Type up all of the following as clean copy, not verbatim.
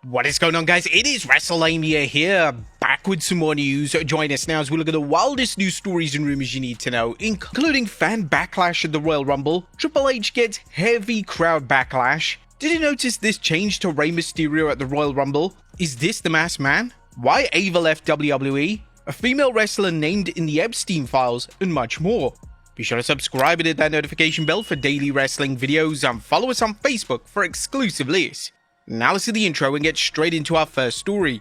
What is going on, guys? It is WrestleMania here, back with some more news. Join us now as we look at the wildest news stories and rumors you need to know, including fan backlash at the Royal Rumble, Triple H gets heavy crowd backlash. Did you notice this change to Rey Mysterio at the Royal Rumble? Is this the masked man? Why Ava left WWE? A female wrestler named in the Epstein files, and much more. Be sure to subscribe and hit that notification bell for daily wrestling videos, and follow us on Facebook for exclusive lists. Now let's do the intro and get straight into our first story.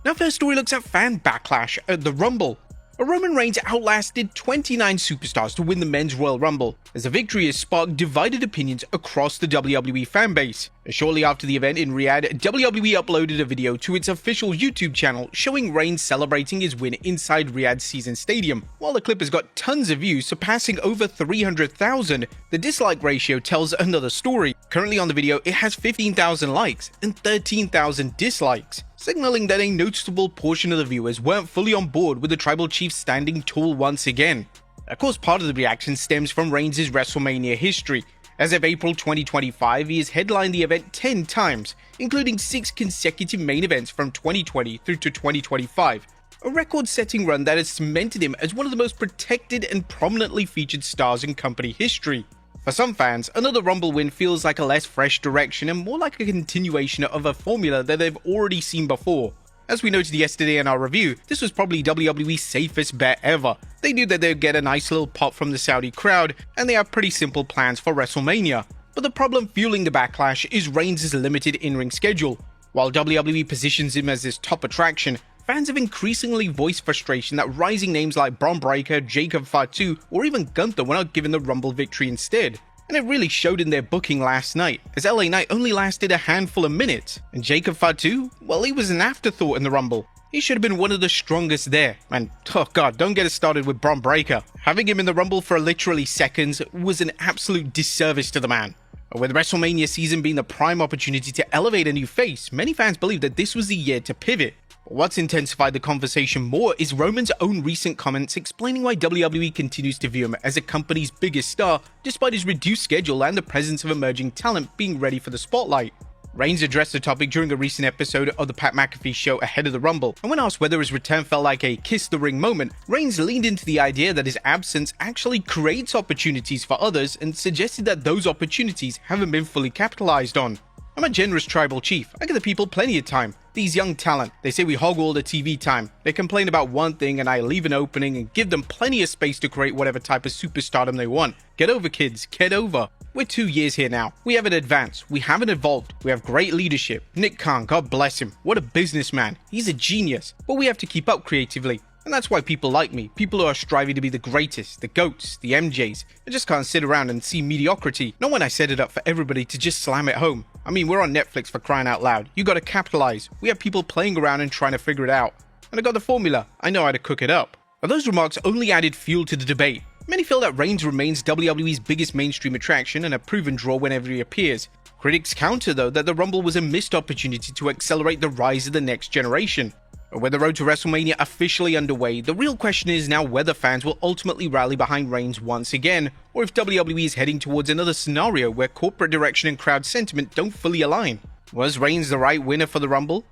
Now, first story looks at fan backlash at the Rumble. Roman Reigns outlasted 29 superstars to win the Men's Royal Rumble, as the victory has sparked divided opinions across the WWE fanbase. Shortly after the event in Riyadh, WWE uploaded a video to its official YouTube channel showing Reigns celebrating his win inside Riyadh Season Stadium. While the clip has got tons of views, surpassing over 300,000, the dislike ratio tells another story. Currently on the video, it has 15,000 likes and 13,000 dislikes, signaling that a noticeable portion of the viewers weren't fully on board with the Tribal Chief standing tall once again. Of course, part of the reaction stems from Reigns' WrestleMania history. As of April 2025, he has headlined the event 10 times, including 6 consecutive main events from 2020 through to 2025, a record-setting run that has cemented him as one of the most protected and prominently featured stars in company history. For some fans, another Rumble win feels like a less fresh direction and more like a continuation of a formula that they've already seen before. As we noted yesterday in our review, this was probably WWE's safest bet ever. They knew that they'd get a nice little pop from the Saudi crowd, and they have pretty simple plans for WrestleMania. But the problem fueling the backlash is Reigns' limited in-ring schedule. While WWE positions him as this top attraction, fans have increasingly voiced frustration that rising names like Bron Breakker, Jacob Fatu, or even Gunther were not given the Rumble victory instead. And it really showed in their booking last night, as LA Knight only lasted a handful of minutes, and Jacob Fatu, well, he was an afterthought in the Rumble. He should have been one of the strongest there, and oh god, don't get us started with Bron Breakker. Having him in the Rumble for literally seconds was an absolute disservice to the man. With WrestleMania season being the prime opportunity to elevate a new face, many fans believe that this was the year to pivot. What's intensified the conversation more is Roman's own recent comments explaining why WWE continues to view him as a company's biggest star despite his reduced schedule and the presence of emerging talent being ready for the spotlight. Reigns addressed the topic during a recent episode of the Pat McAfee show ahead of the Rumble, and when asked whether his return felt like a kiss the ring moment, Reigns leaned into the idea that his absence actually creates opportunities for others and suggested that those opportunities haven't been fully capitalized on. I'm a generous tribal chief. I give the people plenty of time. These young talent, they say we hog all the TV time. They complain about one thing and I leave an opening and give them plenty of space to create whatever type of superstardom they want. Get over, kids. Get over. We're 2 years here now. We haven't advanced. We haven't evolved. We have great leadership. Nick Khan, God bless him. What a businessman. He's a genius. But we have to keep up creatively. And that's why people like me. People who are striving to be the greatest, the GOATs, the MJs. I just can't sit around and see mediocrity. Not when I set it up for everybody to just slam it home. I mean, we're on Netflix for crying out loud. You gotta capitalize. We have people playing around and trying to figure it out. And I got the formula. I know how to cook it up. But those remarks only added fuel to the debate. Many feel that Reigns remains WWE's biggest mainstream attraction and a proven draw whenever he appears. Critics counter, though, that the Rumble was a missed opportunity to accelerate the rise of the next generation. With the road to WrestleMania officially underway, the real question is now whether fans will ultimately rally behind Reigns once again, or if WWE is heading towards another scenario where corporate direction and crowd sentiment don't fully align. Was Reigns the right winner for the Rumble?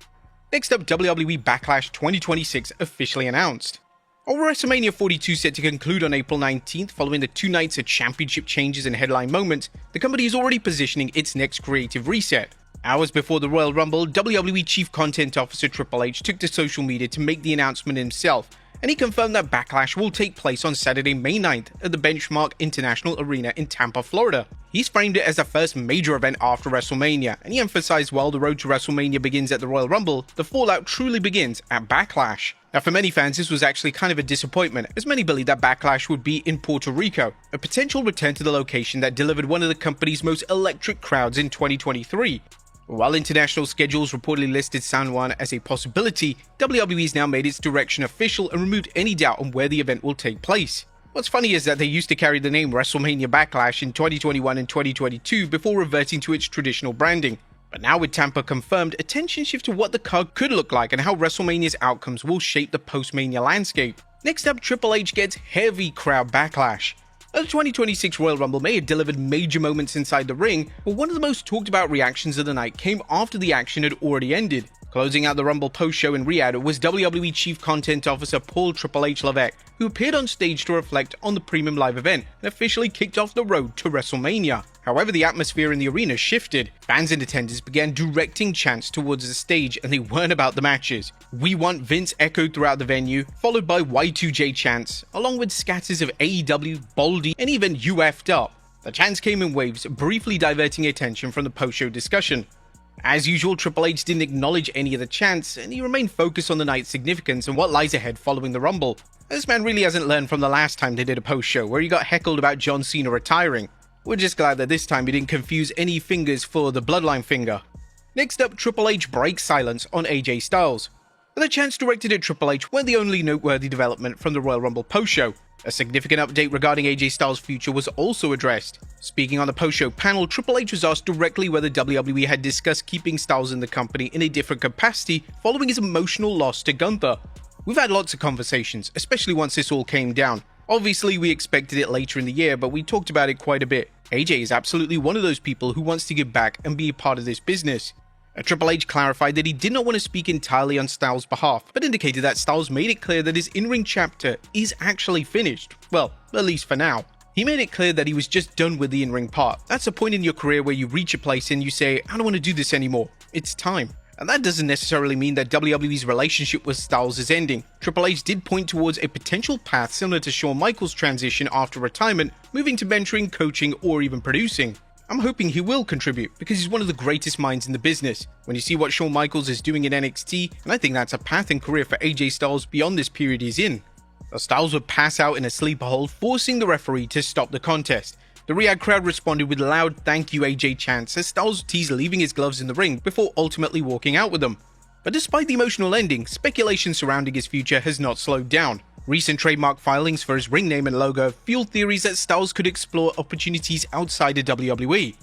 Next up, WWE Backlash 2026 officially announced. Over WrestleMania 42 set to conclude on April 19th, following the 2 nights of championship changes and headline moments, the company is already positioning its next creative reset. Hours before the Royal Rumble, WWE Chief Content Officer Triple H took to social media to make the announcement himself, and he confirmed that Backlash will take place on Saturday, May 9th at the Benchmark International Arena in Tampa, Florida. He's framed it as the first major event after WrestleMania, and he emphasized while the road to WrestleMania begins at the Royal Rumble, the fallout truly begins at Backlash. Now, for many fans, this was actually kind of a disappointment, as many believed that Backlash would be in Puerto Rico, a potential return to the location that delivered one of the company's most electric crowds in 2023. While international schedules reportedly listed San Juan as a possibility, WWE's now made its direction official and removed any doubt on where the event will take place. What's funny is that they used to carry the name WrestleMania Backlash in 2021 and 2022 before reverting to its traditional branding. But now with Tampa confirmed, attention shifts to what the card could look like and how WrestleMania's outcomes will shape the post-Mania landscape. Next up, Triple H gets heavy crowd backlash. The 2026 Royal Rumble may have delivered major moments inside the ring, but one of the most talked about reactions of the night came after the action had already ended. Closing out the Rumble post-show in Riyadh was WWE Chief Content Officer Paul Triple H Levesque, who appeared on stage to reflect on the premium live event and officially kicked off the road to WrestleMania. However, the atmosphere in the arena shifted. Fans and attendants began directing chants towards the stage, and they weren't about the matches. "We want Vince" echoed throughout the venue, followed by Y2J chants, along with scatters of AEW, Baldy, and even "You effed up." The chants came in waves, briefly diverting attention from the post-show discussion. As usual, Triple H didn't acknowledge any of the chants, and he remained focused on the night's significance and what lies ahead following the Rumble. This man really hasn't learned from the last time they did a post-show, where he got heckled about John Cena retiring. We're just glad that this time he didn't confuse any fingers for the bloodline finger. Next up, Triple H breaks silence on AJ Styles. But the chants directed at Triple H weren't the only noteworthy development from the Royal Rumble post-show. A significant update regarding AJ Styles' future was also addressed. Speaking on the post-show panel, Triple H was asked directly whether WWE had discussed keeping Styles in the company in a different capacity following his emotional loss to Gunther. "We've had lots of conversations, especially once this all came down. Obviously, we expected it later in the year, but we talked about it quite a bit. AJ is absolutely one of those people who wants to give back and be a part of this business." Triple H clarified that he did not want to speak entirely on Styles' behalf, but indicated that Styles made it clear that his in-ring chapter is actually finished. Well, at least for now. He made it clear that he was just done with the in-ring part. That's a point in your career where you reach a place and you say, "I don't want to do this anymore. It's time." And that doesn't necessarily mean that WWE's relationship with Styles is ending. Triple H did point towards a potential path similar to Shawn Michaels' transition after retirement, moving to mentoring, coaching, or even producing. I'm hoping he will contribute, because he's one of the greatest minds in the business. When you see what Shawn Michaels is doing in NXT, and I think that's a path in career for AJ Styles beyond this period he's in. Styles would pass out in a sleeper hold, forcing the referee to stop the contest. The Riyadh crowd responded with loud "Thank you AJ" chants as Styles teased leaving his gloves in the ring before ultimately walking out with them. But despite the emotional ending, speculation surrounding his future has not slowed down. Recent trademark filings for his ring name and logo fueled theories that Styles could explore opportunities outside of WWE.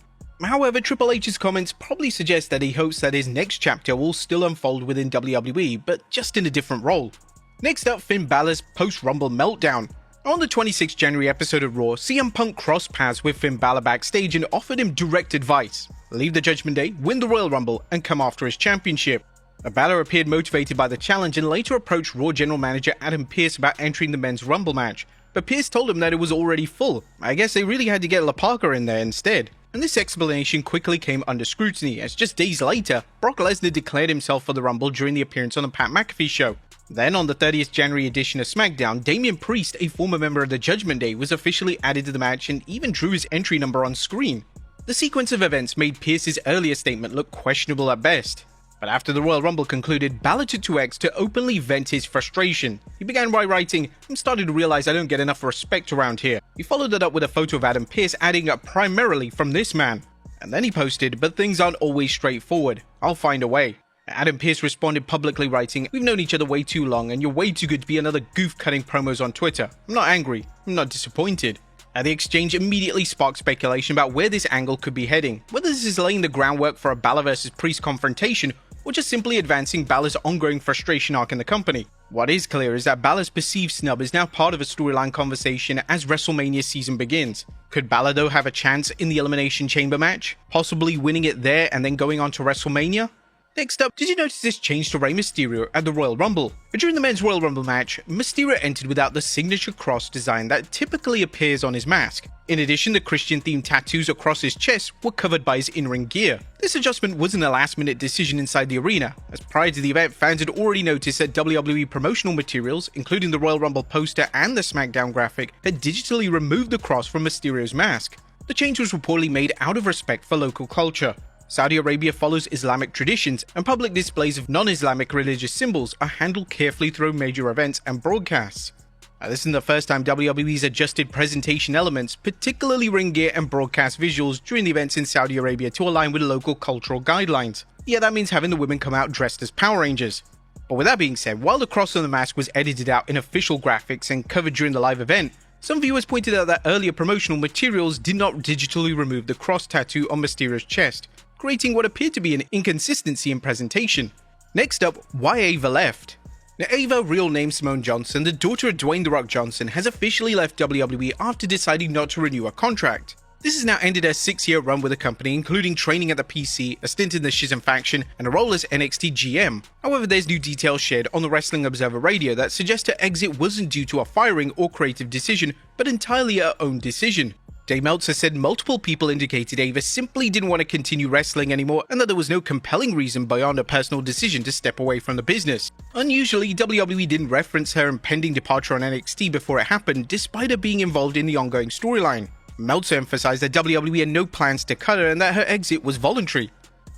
However, Triple H's comments probably suggest that he hopes that his next chapter will still unfold within WWE, but just in a different role. Next up, Finn Balor's post-Rumble meltdown. On the 26th January episode of Raw, CM Punk crossed paths with Finn Balor backstage and offered him direct advice: leave the Judgment Day, win the Royal Rumble, and come after his championship. Balor appeared motivated by the challenge and later approached Raw General Manager Adam Pearce about entering the men's Rumble match, but Pearce told him that it was already full. I guess they really had to get La Parka in there instead. And this explanation quickly came under scrutiny, as just days later, Brock Lesnar declared himself for the Rumble during the appearance on the Pat McAfee show. Then, on the 30th January edition of SmackDown, Damian Priest, a former member of the Judgment Day, was officially added to the match and even drew his entry number on screen. The sequence of events made Pearce's earlier statement look questionable at best. But after the Royal Rumble concluded, Balor took to X to openly vent his frustration. He began by writing, "I'm starting to realize I don't get enough respect around here." He followed it up with a photo of Adam Pearce, adding "primarily from this man." And then he posted, "But things aren't always straightforward. I'll find a way." Adam Pearce responded publicly writing, "We've known each other way too long and you're way too good to be another goof cutting promos on Twitter. I'm not angry. I'm not disappointed." The exchange immediately sparked speculation about where this angle could be heading, whether this is laying the groundwork for a Balor vs Priest confrontation or just simply advancing Balor's ongoing frustration arc in the company. What is clear is that Balor's perceived snub is now part of a storyline conversation as WrestleMania season begins. Could Balor though have a chance in the Elimination Chamber match, possibly winning it there and then going on to WrestleMania? Next up, did you notice this change to Rey Mysterio at the Royal Rumble? During the men's Royal Rumble match, Mysterio entered without the signature cross design that typically appears on his mask. In addition, the Christian-themed tattoos across his chest were covered by his in-ring gear. This adjustment wasn't a last-minute decision inside the arena, as prior to the event, fans had already noticed that WWE promotional materials, including the Royal Rumble poster and the SmackDown graphic, had digitally removed the cross from Mysterio's mask. The change was reportedly made out of respect for local culture. Saudi Arabia follows Islamic traditions, and public displays of non-Islamic religious symbols are handled carefully through major events and broadcasts. This isn't the first time WWE's adjusted presentation elements, particularly ring gear and broadcast visuals during the events in Saudi Arabia to align with local cultural guidelines. Yeah, that means having the women come out dressed as Power Rangers. But with that being said, while the cross on the mask was edited out in official graphics and covered during the live event, some viewers pointed out that earlier promotional materials did not digitally remove the cross tattoo on Mysterio's chest, creating what appeared to be an inconsistency in presentation. Next up, why Ava left. Now, Ava, real name Simone Johnson, the daughter of Dwayne "The Rock" Johnson, has officially left WWE after deciding not to renew her contract. This has now ended her 6-year run with the company, including training at the PC, a stint in the Shizen faction, and a role as NXT GM. However, there's new details shared on the Wrestling Observer Radio that suggest her exit wasn't due to a firing or creative decision, but entirely her own decision. Dave Meltzer said multiple people indicated Ava simply didn't want to continue wrestling anymore and that there was no compelling reason beyond a personal decision to step away from the business. Unusually, WWE didn't reference her impending departure on NXT before it happened, despite her being involved in the ongoing storyline. Meltzer emphasized that WWE had no plans to cut her and that her exit was voluntary.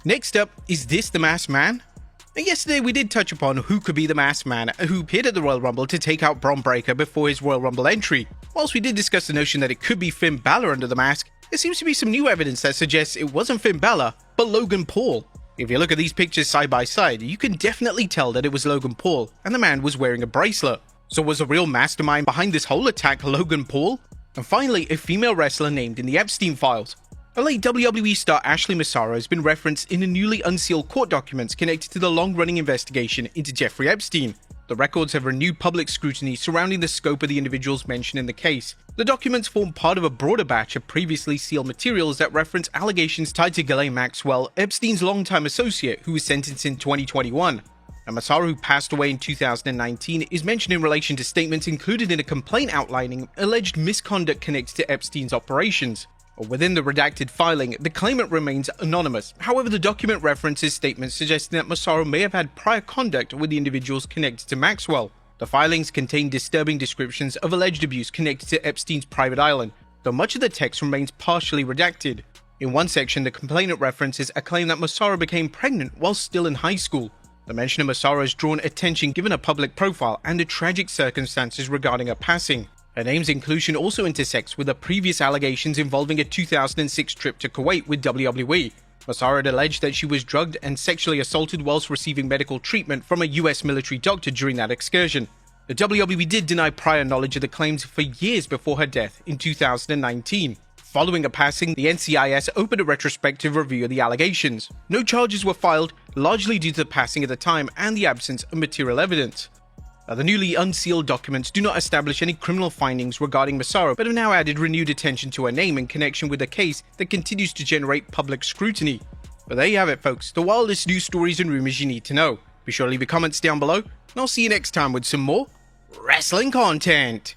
Next up, is this the Masked Man? Yesterday we did touch upon who could be the Masked Man who appeared at the Royal Rumble to take out Bron Breakker before his Royal Rumble entry. Whilst we did discuss the notion that it could be Finn Balor under the mask, there seems to be some new evidence that suggests it wasn't Finn Balor, but Logan Paul. If you look at these pictures side by side, you can definitely tell that it was Logan Paul, and the man was wearing a bracelet. So was the real mastermind behind this whole attack Logan Paul? And finally, a female wrestler named in the Epstein files. A late WWE star Ashley Massaro has been referenced in the newly unsealed court documents connected to the long-running investigation into Jeffrey Epstein. The records have renewed public scrutiny surrounding the scope of the individuals mentioned in the case. The documents form part of a broader batch of previously sealed materials that reference allegations tied to Ghislaine Maxwell, Epstein's longtime associate, who was sentenced in 2021. Now, Massaro, who passed away in 2019, is mentioned in relation to statements included in a complaint outlining alleged misconduct connected to Epstein's operations. Within the redacted filing, the claimant remains anonymous. However, the document references statements suggesting that Massaro may have had prior conduct with the individuals connected to Maxwell. The filings contain disturbing descriptions of alleged abuse connected to Epstein's private island, though much of the text remains partially redacted. In one section, the complainant references a claim that Massaro became pregnant while still in high school. The mention of Massaro has drawn attention given her public profile and the tragic circumstances regarding her passing. Her name's inclusion also intersects with the previous allegations involving a 2006 trip to Kuwait with WWE. Massaro had alleged that she was drugged and sexually assaulted whilst receiving medical treatment from a US military doctor during that excursion. The WWE did deny prior knowledge of the claims for years before her death in 2019. Following her passing, the NCIS opened a retrospective review of the allegations. No charges were filed, largely due to the passing at the time and the absence of material evidence. The newly unsealed documents do not establish any criminal findings regarding Massaro, but have now added renewed attention to her name in connection with a case that continues to generate public scrutiny. But there you have it, folks, the wildest news stories and rumors you need to know. Be sure to leave your comments down below, and I'll see you next time with some more wrestling content.